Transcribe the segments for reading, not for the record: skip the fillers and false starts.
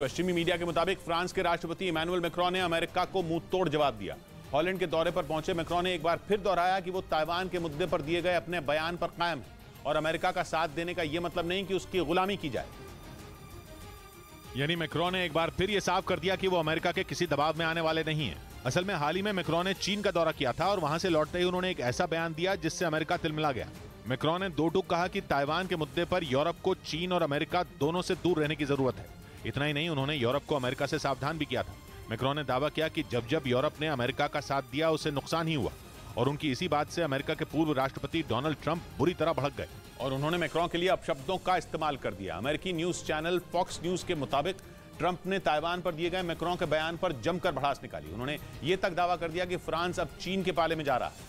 पश्चिमी मीडिया के मुताबिक फ्रांस के राष्ट्रपति इमैनुअल मैक्रों ने अमेरिका को मुंह तोड़ जवाब दिया। हॉलैंड के दौरे पर पहुंचे मैक्रों ने एक बार फिर दोहराया कि वो ताइवान के मुद्दे पर दिए गए अपने बयान पर कायम है और अमेरिका का साथ देने का यह मतलब नहीं कि उसकी गुलामी की जाए। यानी मैक्रों ने एक बार फिर यह साफ कर दिया कि वो अमेरिका के किसी दबाव में आने वाले नहीं हैं। असल में हाल ही में मैक्रों ने चीन का दौरा किया था और वहां से लौटते ही उन्होंने एक ऐसा बयान दिया जिससे अमेरिका तिलमिला गया। मैक्रों ने दो टूक कहा कि ताइवान के मुद्दे पर यूरोप को चीन और अमेरिका दोनों से दूर रहने की जरूरत है। इतना ही नहीं, उन्होंने यूरोप को अमेरिका से सावधान भी किया था। मैक्रों ने दावा किया कि जब जब यूरोप ने अमेरिका का साथ दिया उसे नुकसान ही हुआ और उनकी इसी बात से अमेरिका के पूर्व राष्ट्रपति डोनाल्ड ट्रंप बुरी तरह भड़क गए और उन्होंने मैक्रों के लिए अपशब्दों का इस्तेमाल कर दिया। अमेरिकी न्यूज चैनल फॉक्स न्यूज के मुताबिक ट्रंप ने ताइवान पर दिए गए मैक्रों के बयान पर जमकर भड़ास निकाली। उन्होंने ये तक दावा कर दिया कि फ्रांस अब चीन के पाले में जा रहा है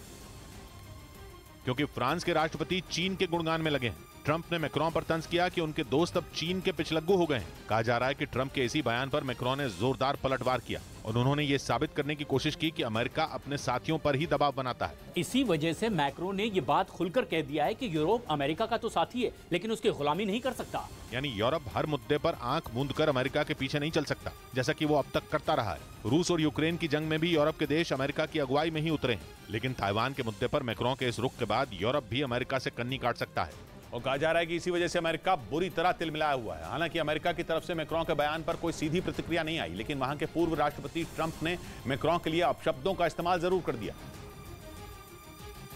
क्योंकि फ्रांस के राष्ट्रपति चीन के गुणगान में लगे हैं। ट्रंप ने मैक्रों पर तंज किया कि उनके दोस्त अब चीन के पिछलग्गू हो गए हैं। कहा जा रहा है कि ट्रंप के इसी बयान पर मैक्रों ने जोरदार पलटवार किया और उन्होंने ये साबित करने की कोशिश की कि अमेरिका अपने साथियों पर ही दबाव बनाता है। इसी वजह से मैक्रों ने ये बात खुलकर कह दिया है कि यूरोप अमेरिका का तो साथी है लेकिन उसकी गुलामी नहीं कर सकता। यानी यूरोप हर मुद्दे पर आंख मूंद कर अमेरिका के पीछे नहीं चल सकता, जैसा कि वो अब तक करता रहा है। रूस और यूक्रेन की जंग में भी यूरोप के देश अमेरिका की अगुवाई में ही उतरे हैं, लेकिन ताइवान के मुद्दे पर मैक्रों के इस रुख के बाद यूरोप भी अमेरिका से कन्नी काट सकता है और कहा जा रहा है कि इसी वजह से अमेरिका बुरी तरह तिलमिलाया हुआ है। हालांकि अमेरिका की तरफ से मैक्रों के बयान पर कोई सीधी प्रतिक्रिया नहीं आई, लेकिन वहां के पूर्व राष्ट्रपति ट्रंप ने मैक्रों के लिए अपशब्दों का इस्तेमाल जरूर कर दिया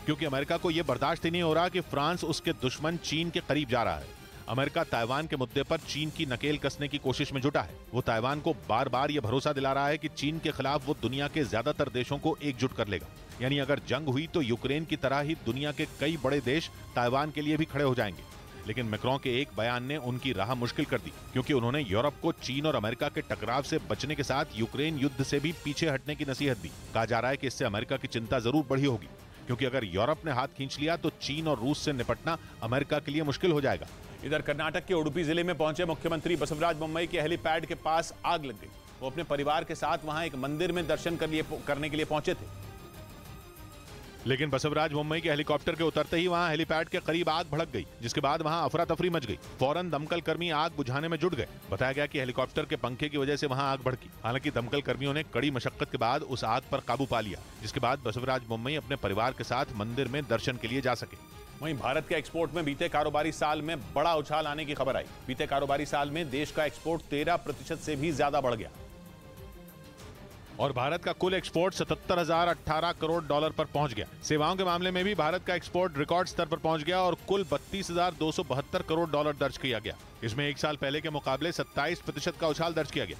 क्योंकि अमेरिका को यह बर्दाश्त ही नहीं हो रहा कि फ्रांस उसके दुश्मन चीन के करीब जा रहा है। अमेरिका ताइवान के मुद्दे पर चीन की नकेल कसने की कोशिश में जुटा है। वो ताइवान को बार बार यह भरोसा दिला रहा है कि चीन के खिलाफ वो दुनिया के ज्यादातर देशों को एकजुट कर लेगा। यानी अगर जंग हुई तो यूक्रेन की तरह ही दुनिया के कई बड़े देश ताइवान के लिए भी खड़े हो जाएंगे। लेकिन मैक्रों के एक बयान ने उनकी राह मुश्किल कर दी क्योंकि उन्होंने यूरोप को चीन और अमेरिका के टकराव से बचने के साथ यूक्रेन युद्ध से भी पीछे हटने की नसीहत दी। कहा जा रहा है कि इससे अमेरिका की चिंता जरूर बढ़ी होगी क्योंकि अगर यूरोप ने हाथ खींच लिया तो चीन और रूस से निपटना अमेरिका के लिए मुश्किल हो जाएगा। इधर कर्नाटक के उडुपी जिले में पहुंचे मुख्यमंत्री बसवराज बोम्मई के हेलीपैड के पास आग लग गई। वो अपने परिवार के साथ वहां एक मंदिर में दर्शन करने के लिए पहुंचे थे, लेकिन बसवराज बोम्मई के हेलीकॉप्टर के उतरते ही वहां हेलीपैड के करीब आग भड़क गई, जिसके बाद वहां अफरा तफरी मच गई। फौरन दमकल कर्मी आग बुझाने में जुट गए। बताया गया कि हेलीकॉप्टर के पंखे की वजह से वहां आग भड़की। हालांकि दमकल कर्मियों ने कड़ी मशक्कत के बाद उस आग पर काबू पा लिया, जिसके बाद बसवराज बोम्मई अपने परिवार के साथ मंदिर में दर्शन के लिए जा सके। वहीं भारत के एक्सपोर्ट में बीते कारोबारी साल में बड़ा उछाल आने की खबर आई। बीते कारोबारी साल में देश का एक्सपोर्ट 13% से भी ज्यादा बढ़ गया और भारत का कुल एक्सपोर्ट 77,018 करोड़ डॉलर पर पहुंच गया। सेवाओं के मामले में भी भारत का एक्सपोर्ट रिकॉर्ड स्तर पर पहुंच गया और कुल 32,272 करोड़ डॉलर दर्ज किया गया। इसमें एक साल पहले के मुकाबले 27% का उछाल दर्ज किया गया।